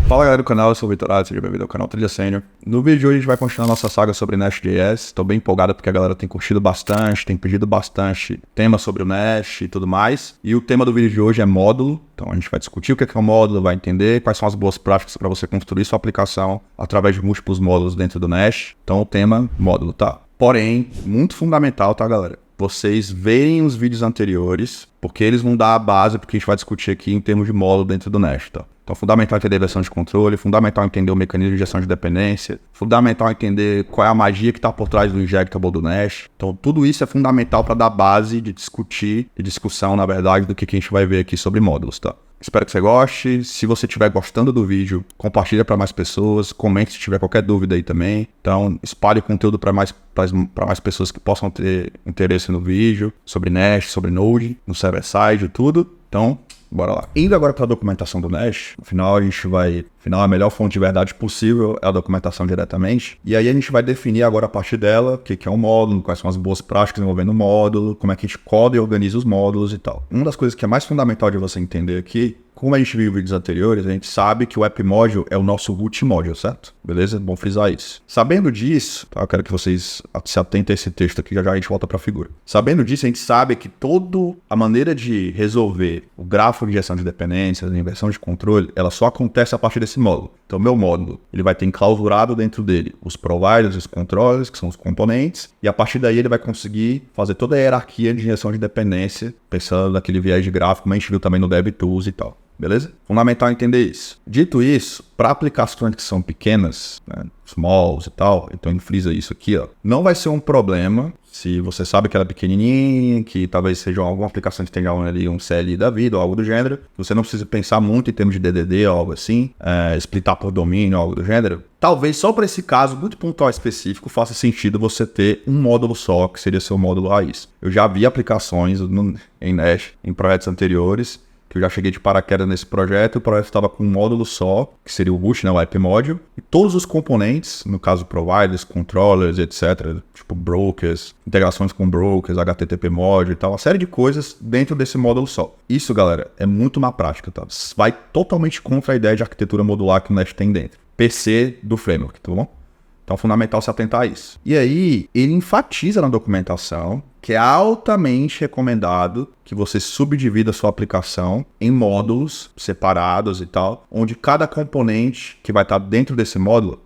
Fala galera do canal, eu sou o Vitor Arte, seja bem-vindo ao canal Trilha Sênior. No vídeo de hoje a gente vai continuar nossa saga sobre Nest.js. Estou bem empolgado porque a galera tem curtido bastante, tem pedido bastante temas sobre o Nest e tudo mais. E o tema do vídeo de hoje é módulo. Então a gente vai discutir o que é um módulo, vai entender quais são as boas práticas para você construir sua aplicação através de múltiplos módulos dentro do Nest. Então o tema módulo, tá? Porém, muito fundamental, tá galera? Vocês verem os vídeos anteriores, porque eles vão dar a base porque a gente vai discutir aqui em termos de módulo dentro do Nest, tá? Então, fundamental entender a versão de controle, fundamental entender o mecanismo de gestão de dependência, fundamental entender qual é a magia que está por trás do injectable do Nest. Então, tudo isso é fundamental para dar base de discussão, na verdade, do que a gente vai ver aqui sobre módulos, tá? Espero que você goste. Se você estiver gostando do vídeo, compartilha para mais pessoas, comente se tiver qualquer dúvida aí também. Então, espalhe o conteúdo para mais pessoas que possam ter interesse no vídeo, sobre Nest, sobre Node, no server-side, tudo. Então, bora lá. Indo agora para a documentação do Nest, afinal a melhor fonte de verdade possível é a documentação diretamente. E aí a gente vai definir agora a partir dela o que é um módulo, quais são as boas práticas envolvendo o módulo, como é que a gente coda e organiza os módulos e tal. Uma das coisas que é mais fundamental de você entender aqui, como a gente viu em vídeos anteriores, a gente sabe que o app module é o nosso root module, certo? Beleza? Bom frisar isso. Sabendo disso, tá? Eu quero que vocês se atentem a esse texto aqui, já a gente volta para a figura. Sabendo disso, a gente sabe que toda a maneira de resolver o gráfico de gestão de dependências, a inversão de controle, ela só acontece a partir desse módulo. Então, meu módulo, ele vai ter enclausurado dentro dele os providers, os controllers, que são os componentes, e a partir daí ele vai conseguir fazer toda a hierarquia de gestão de dependência, pensando naquele viés de gráfico, como a gente viu também no DevTools e tal. Beleza? Fundamental entender isso. Dito isso, para aplicações que são pequenas, né, smalls e tal, então ele frisa isso aqui, ó, não vai ser um problema se você sabe que ela é pequenininha, que talvez seja alguma aplicação que tenha ali um CLI da vida ou algo do gênero. Você não precisa pensar muito em termos de DDD ou algo assim, splitar por domínio ou algo do gênero. Talvez só para esse caso muito pontual específico faça sentido você ter um módulo só, que seria seu módulo raiz. Eu já vi aplicações em Nest, em projetos anteriores, que eu já cheguei de paraquedas nesse projeto, o projeto estava com um módulo só, que seria o root, né, o app module, e todos os componentes, no caso providers, controllers, etc., tipo brokers, integrações com brokers, HTTP module e tal, uma série de coisas dentro desse módulo só. Isso, galera, é muito má prática, tá? Vai totalmente contra a ideia de arquitetura modular que o Nest tem dentro. PC do framework, tá bom? Então é fundamental se atentar a isso. E aí, ele enfatiza na documentação que é altamente recomendado que você subdivida a sua aplicação em módulos separados e tal, onde cada componente que vai estar dentro desse módulo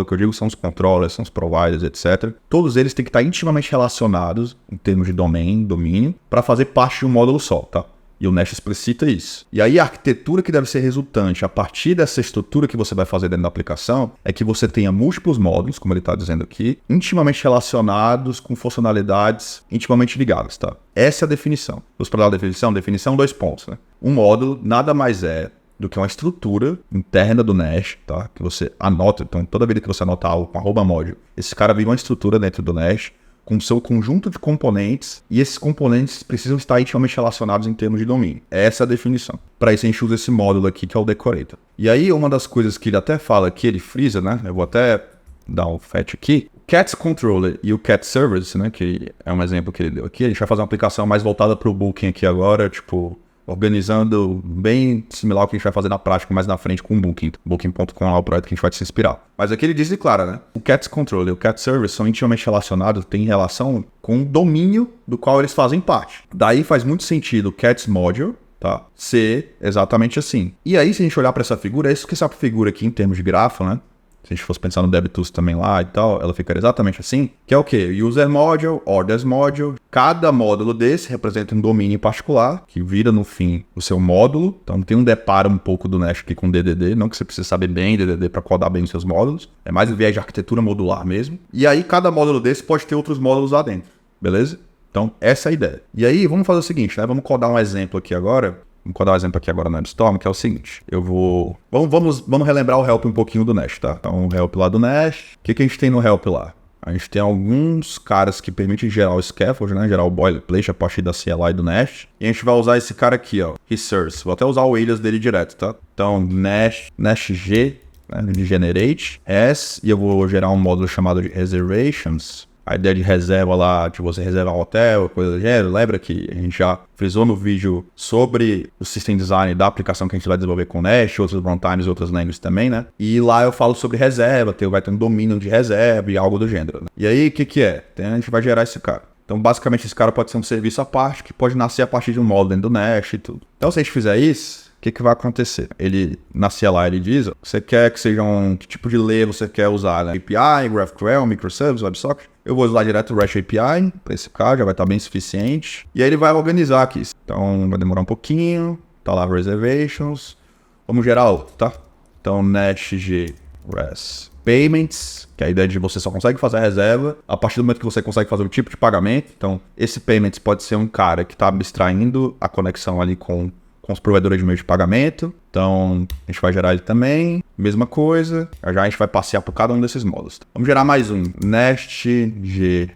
que eu digo são os controllers, são os providers, etc. Todos eles têm que estar intimamente relacionados em termos de domínio, para fazer parte de um módulo só, tá? E o Nest explicita isso. E aí a arquitetura que deve ser resultante a partir dessa estrutura que você vai fazer dentro da aplicação é que você tenha múltiplos módulos, como ele está dizendo aqui, intimamente relacionados com funcionalidades intimamente ligadas, tá? Essa é a definição. Os para dar definição 2 pontos, né? Um módulo nada mais é do que uma estrutura interna do Nest, tá? Que você anota, então toda vez que você anotar algo com @module, esse cara vira uma estrutura dentro do Nest, com o seu conjunto de componentes, e esses componentes precisam estar intimamente relacionados em termos de domínio. Essa é a definição. Para isso a gente usa esse módulo aqui, que é o decorator. E aí, uma das coisas que ele até fala aqui, ele frisa, né? Eu vou até dar um fetch aqui. O Cat Controller e o Cat Service, né? Que é um exemplo que ele deu aqui. A gente vai fazer uma aplicação mais voltada para o Booking aqui agora, tipo, organizando bem similar ao que a gente vai fazer na prática mais na frente com o Booking. Booking.com é o projeto que a gente vai se inspirar. Mas aqui ele diz e claro, né? O Cat Controller e o Cat Service são intimamente relacionados, têm relação com o domínio do qual eles fazem parte. Daí faz muito sentido o Cat's Module, tá? Ser exatamente assim. E aí, se a gente olhar para essa figura, é isso que essa figura aqui em termos de grafo, né? Se a gente fosse pensar no DevTools também lá e tal, ela ficaria exatamente assim, que é o quê? User Module, Orders Module. Cada módulo desse representa um domínio em particular, que vira, no fim, o seu módulo. Então tem um deparo um pouco do Nest aqui com DDD, não que você precise saber bem DDD para codar bem os seus módulos. É mais um viés de arquitetura modular mesmo. E aí cada módulo desse pode ter outros módulos lá dentro, beleza? Então essa é a ideia. E aí vamos fazer o seguinte, né? Vamos codar um exemplo aqui agora. Vamos codar um exemplo aqui agora no Storm, que é o seguinte. Vamos relembrar o help um pouquinho do Nest, tá? Então, o help lá do Nest. O que a gente tem no help lá? A gente tem alguns caras que permitem gerar o scaffold, né? Gerar o boilerplate a partir da CLI do Nest. E a gente vai usar esse cara aqui, ó. Resource. Vou até usar o alias dele direto, tá? Então, Nest G, né? De generate, S. E eu vou gerar um módulo chamado de reservations. A ideia de reserva lá, de você reservar um hotel, coisa do gênero. Lembra que a gente já frisou no vídeo sobre o system design da aplicação que a gente vai desenvolver com Nest, outros runtimes e outras languages também, né? E lá eu falo sobre reserva, vai ter um domínio de reserva e algo do gênero, né? E aí, o que é? A gente vai gerar esse cara. Então, basicamente, esse cara pode ser um serviço à parte, que pode nascer a partir de um módulo dentro do Nest e tudo. Então, se a gente fizer isso, o que vai acontecer? Ele nascia lá, ele diz, você quer que seja que tipo de layer você quer usar, né? API, GraphQL, microservices, WebSocket. Eu vou usar direto o REST API, para esse cara, já vai estar bem suficiente. E aí ele vai organizar aqui. Então, vai demorar um pouquinho. Tá lá, reservations. Vamos gerar outro, tá? Então, NestG Res Payments, que é a ideia de você só consegue fazer a reserva a partir do momento que você consegue fazer o tipo de pagamento. Então, esse Payments pode ser um cara que está abstraindo a conexão ali com os provedores de meio de pagamento. Então, a gente vai gerar ele também. Mesma coisa. Já a gente vai passear por cada um desses módulos. Vamos gerar mais um. NestG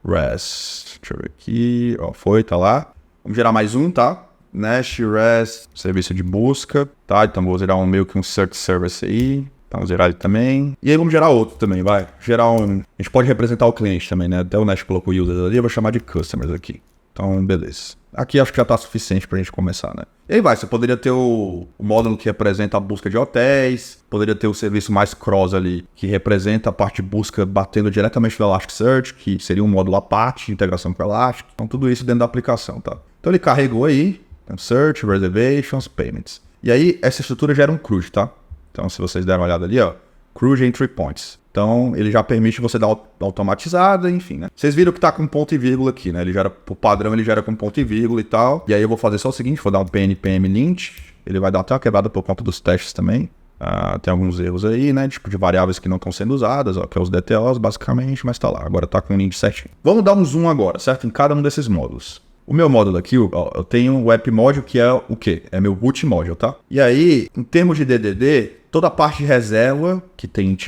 Res. Deixa eu ver aqui. Ó, tá lá. Vamos gerar mais um, tá? Nest Res, serviço de busca, tá? Então, vou gerar meio que um search service aí. Então, vou gerar ele também. E aí, vamos gerar outro também, vai. Gerar um... A gente pode representar o cliente também, né? Até o Nest colocou users ali, eu vou chamar de customers aqui. Então, beleza. Aqui acho que já tá suficiente pra gente começar, né? E aí você poderia ter o módulo que representa a busca de hotéis, poderia ter o serviço mais cross ali, que representa a parte de busca batendo diretamente no Elasticsearch, que seria um módulo à parte de integração com o Elastic. Então, tudo isso dentro da aplicação, tá? Então, ele carregou aí, Search, Reservations, Payments. E aí, essa estrutura gera um CRUD, tá? Então, se vocês deram uma olhada ali, ó, CRUD Entry Points. Então, ele já permite você dar automatizada, enfim, né? Vocês viram que tá com ponto e vírgula aqui, né? Ele gera, por padrão, ele gera com ponto e vírgula e tal. E aí eu vou fazer só o seguinte, vou dar um PNPM lint. Ele vai dar até uma quebrada por conta dos testes também. Tem alguns erros aí, né? Tipo de variáveis que não estão sendo usadas, ó, que é os DTOs, basicamente, mas tá lá. Agora tá com o lint certinho. Vamos dar um zoom agora, certo? Em cada um desses módulos. O meu módulo aqui, ó, eu tenho um Web Module que é o quê? É meu root module, tá? E aí, em termos de DDD, toda a parte de reserva, que tem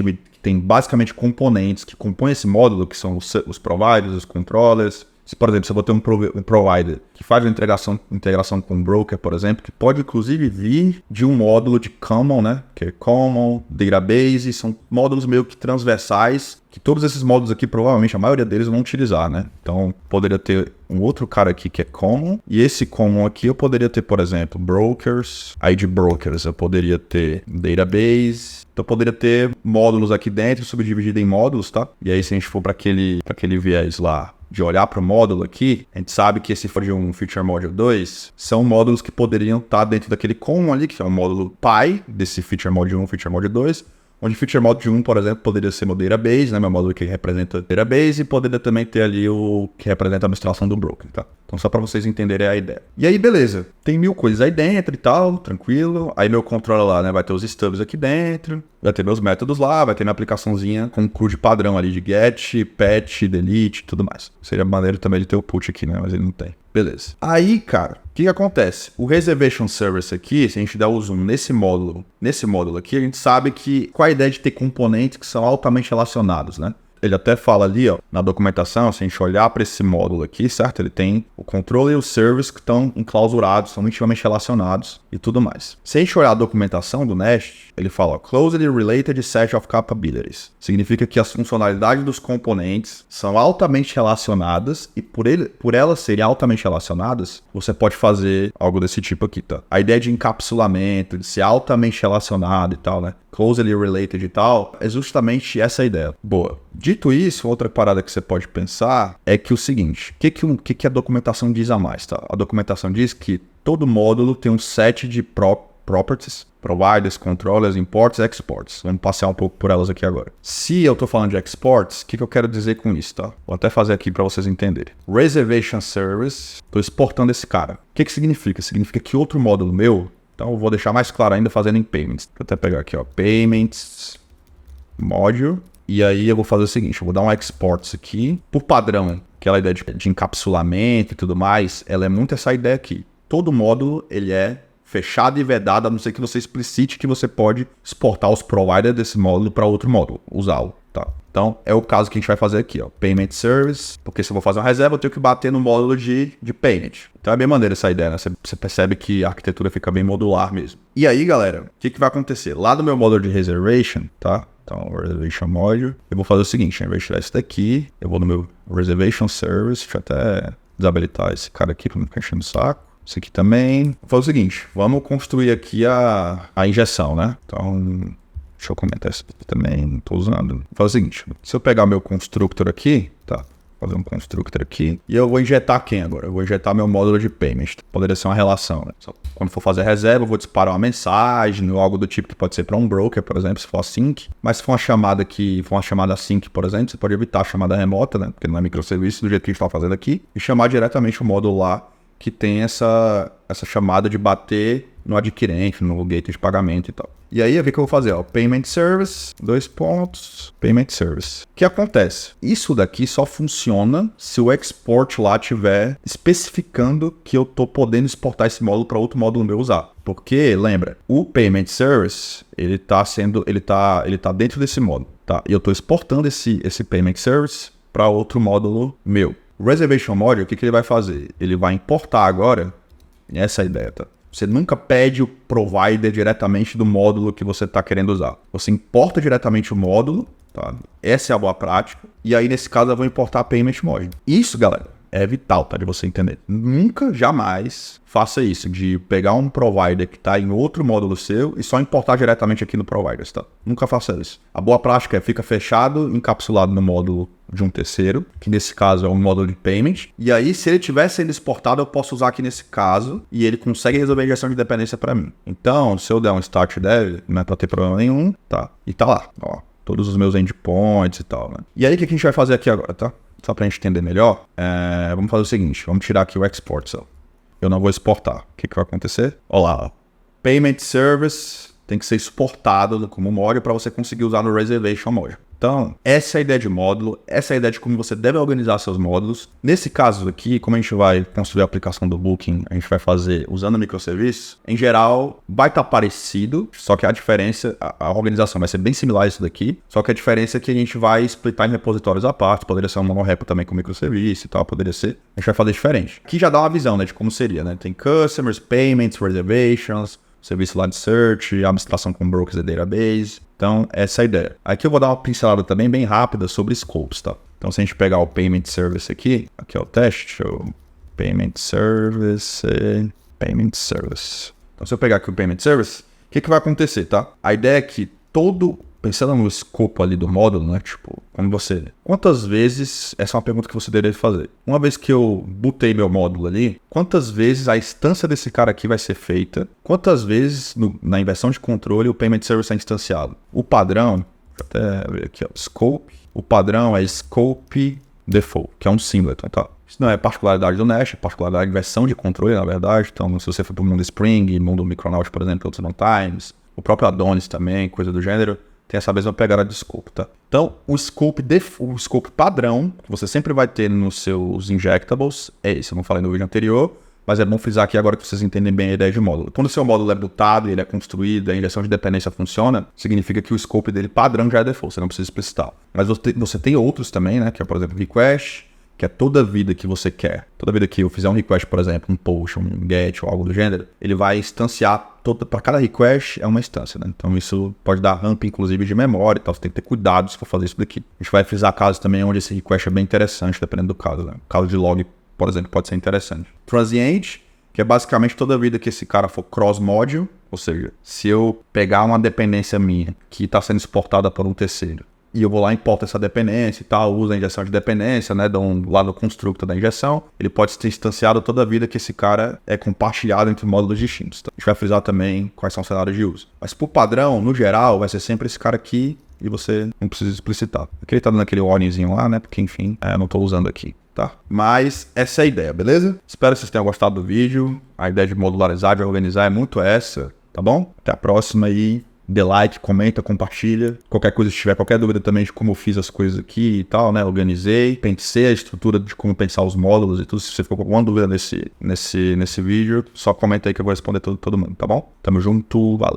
basicamente componentes que compõem esse módulo, que são os providers, os controllers. Por exemplo, se eu vou ter um provider que faz uma integração com um broker, por exemplo, que pode inclusive vir de um módulo de Common, né? Que é Common, Database, são módulos meio que transversais, que todos esses módulos aqui, provavelmente, a maioria deles vão utilizar, né? Então, poderia ter um outro cara aqui que é Common, e esse Common aqui eu poderia ter, por exemplo, Brokers, aí de Brokers eu poderia ter Database, então eu poderia ter módulos aqui dentro, subdividido em módulos, tá? E aí se a gente for para aquele viés lá, de olhar para o módulo aqui, a gente sabe que esse for de um Feature Module 2, são módulos que poderiam estar dentro daquele common ali, que é o módulo pai desse Feature Module 1, Feature Module 2, onde Feature Module 1, por exemplo, poderia ser meu Database, né, meu módulo que representa Database, e poderia também ter ali o que representa a abstração do Broker, tá? Então só para vocês entenderem a ideia. E aí, beleza, tem 1000 coisas aí dentro e tal, tranquilo. Aí meu controller lá, né, vai ter os stubs aqui dentro, vai ter meus métodos lá, vai ter minha aplicaçãozinha com um CRUD padrão ali de get, patch, delete e tudo mais. Seria maneiro também ele ter o put aqui, né, mas ele não tem. Beleza. Aí, cara, o que acontece? O Reservation Service aqui, se a gente der o zoom nesse módulo aqui, a gente sabe que qual a ideia de ter componentes que são altamente relacionados, né? Ele até fala ali, ó, na documentação, se a gente olhar para esse módulo aqui, certo? Ele tem o controle e o service que estão enclausurados, são intimamente relacionados e tudo mais. Se a gente olhar a documentação do Nest, ele fala, ó, closely related set of capabilities. Significa que as funcionalidades dos componentes são altamente relacionadas e por elas serem altamente relacionadas, você pode fazer algo desse tipo aqui, tá? A ideia de encapsulamento, de ser altamente relacionado e tal, né? Closely related e tal, é justamente essa a ideia. Boa. Dito isso, outra parada que você pode pensar é que o seguinte, o que a documentação diz a mais, tá? A documentação diz que todo módulo tem um set de properties, providers, controllers, imports, exports. Vamos passear um pouco por elas aqui agora. Se eu tô falando de exports, o que eu quero dizer com isso, tá? Vou até fazer aqui para vocês entenderem. Reservation Service, tô exportando esse cara. O que significa? Significa que outro módulo meu, então eu vou deixar mais claro ainda fazendo em Payments. Vou até pegar aqui, ó, Payments, Module. E aí eu vou fazer o seguinte, eu vou dar um exports aqui. Por padrão, aquela ideia de encapsulamento e tudo mais, ela é muito essa ideia aqui. Todo módulo, ele é fechado e vedado, a não ser que você explicite que você pode exportar os providers desse módulo para outro módulo, usá-lo, tá? Então, é o caso que a gente vai fazer aqui, ó, Payment Service, porque se eu vou fazer uma reserva, eu tenho que bater no módulo de Payment. Então, é bem maneira essa ideia, né? Você percebe que a arquitetura fica bem modular mesmo. E aí, galera, o que vai acontecer? Lá no meu módulo de Reservation, tá? Então, Reservation Module. Eu vou fazer o seguinte, ao invés de tirar isso daqui, eu vou no meu Reservation Service, deixa eu até desabilitar esse cara aqui para não ficar enchendo o saco. Isso aqui também. Vou fazer o seguinte, vamos construir aqui a injeção, né? Então, deixa eu comentar isso aqui também, não tô usando. Vou fazer o seguinte, se eu pegar meu constructor aqui, tá? Fazer um constructor aqui. E eu vou injetar quem agora? Eu vou injetar meu módulo de payment. Poderia ser uma relação, né? Só quando for fazer a reserva, eu vou disparar uma mensagem ou algo do tipo que pode ser para um broker, por exemplo, se for async. Mas se for uma chamada que for uma chamada async, por exemplo, você pode evitar a chamada remota, né? Porque não é microserviço do jeito que a gente está fazendo aqui. E chamar diretamente o módulo lá que tem essa chamada de bater no adquirente, no gateway de pagamento e tal. E aí, o que eu vou fazer? Ó, Payment Service, Payment Service. O que acontece? Isso daqui só funciona se o export lá estiver especificando que eu tô podendo exportar esse módulo para outro módulo meu usar. Porque, lembra, o Payment Service, ele tá dentro desse módulo, tá? E eu tô exportando esse Payment Service para outro módulo meu. O Reservation Module, o que ele vai fazer? Ele vai importar agora, essa é a ideia, tá? Você nunca pede o provider diretamente do módulo que você está querendo usar. Você importa diretamente o módulo, tá? Essa é a boa prática. E aí, nesse caso, eu vou importar a Payment Module. Isso, galera, é vital, tá? De você entender. Nunca, jamais faça isso, de pegar um provider que está em outro módulo seu e só importar diretamente aqui no provider, tá? Nunca faça isso. A boa prática é fica fechado, encapsulado no módulo de um terceiro, que nesse caso é um módulo de payment. E aí, se ele estiver sendo exportado, eu posso usar aqui nesse caso e ele consegue resolver a injeção de dependência para mim. Então, se eu der um start dev, não é para ter problema nenhum, tá? E tá lá, ó, todos os meus endpoints e tal, né? E aí, o que a gente vai fazer aqui agora, tá? Só pra gente entender melhor, vamos fazer o seguinte, vamos tirar aqui o export cell. Eu não vou exportar. O que vai acontecer? Olha lá, ó. Payment Service tem que ser exportado como módulo para você conseguir usar no Reservation Module. Então, essa é a ideia de módulo, essa é a ideia de como você deve organizar seus módulos. Nesse caso aqui, como a gente vai construir a aplicação do Booking, a gente vai fazer usando microserviços, em geral, vai estar parecido, só que a diferença, a organização vai ser bem similar a isso daqui, só que a diferença é que a gente vai splitar em repositórios à parte, poderia ser um monorepo também com microserviço e tal, poderia ser. A gente vai fazer diferente. Aqui já dá uma visão, né, de como seria, né? Tem customers, payments, reservations, serviço lá de search, abstração com brokers e database. Então, essa é a ideia. Aqui eu vou dar uma pincelada também bem rápida sobre scopes, tá? Então, se a gente pegar o Payment Service aqui é o teste, Payment Service. Então, se eu pegar aqui o Payment Service, o que vai acontecer, tá? A ideia é que pensando no escopo ali do módulo, né? Tipo, quantas vezes, essa é uma pergunta que você deveria fazer. Uma vez que eu botei meu módulo ali, quantas vezes a instância desse cara aqui vai ser feita? Quantas vezes na inversão de controle o Payment Service é instanciado? O padrão, deixa eu até ver aqui, ó, Scope. O padrão é Scope Default, que é um singleton, tá? Isso não é particularidade do Nash, é particularidade de versão de controle, na verdade. Então, se você for para o mundo Spring, mundo Micronaut, por exemplo, outros non-times, o próprio Adonis também, coisa do gênero, tem essa mesma pegada de scope, tá? Então, o scope padrão que você sempre vai ter nos seus injectables é esse. Eu não falei no vídeo anterior, mas é bom frisar aqui agora que vocês entendem bem a ideia de módulo. Quando o seu módulo é bootado e ele é construído, a injeção de dependência funciona, significa que o scope dele padrão já é default, você não precisa explicitar. Mas você tem outros também, né? Que é, por exemplo, request, que é toda vida que você quer. Toda vida que eu fizer um request, por exemplo, um push, um get ou algo do gênero, ele vai instanciar para cada request é uma instância, né? Então isso pode dar ramp, inclusive, de memória e tal. Você tem que ter cuidado se for fazer isso daqui. A gente vai frisar casos também onde esse request é bem interessante, dependendo do caso, né? O caso de log, por exemplo, pode ser interessante. Transient, que é basicamente toda vida que esse cara for cross-module, ou seja, se eu pegar uma dependência minha que está sendo exportada por um terceiro, e eu vou lá e importo essa dependência e tal, uso a injeção de dependência, né, lá no constructor da injeção, ele pode ser instanciado toda a vida que esse cara é compartilhado entre módulos distintos. Tá? A gente vai frisar também quais são os cenários de uso. Mas por padrão, no geral, vai ser sempre esse cara aqui e você não precisa explicitar. Aqui ele tá dando aquele warningzinho lá, né, porque enfim, eu não tô usando aqui. Tá? Mas essa é a ideia, beleza? Espero que vocês tenham gostado do vídeo. A ideia de modularizar, de organizar é muito essa, tá bom? Até a próxima e dê like, comenta, compartilha. Qualquer coisa, se tiver qualquer dúvida também de como eu fiz as coisas aqui e tal, né? Organizei, pensei a estrutura de como pensar os módulos e tudo. Se você ficou com alguma dúvida nesse vídeo, só comenta aí que eu vou responder todo mundo, tá bom? Tamo junto, valeu!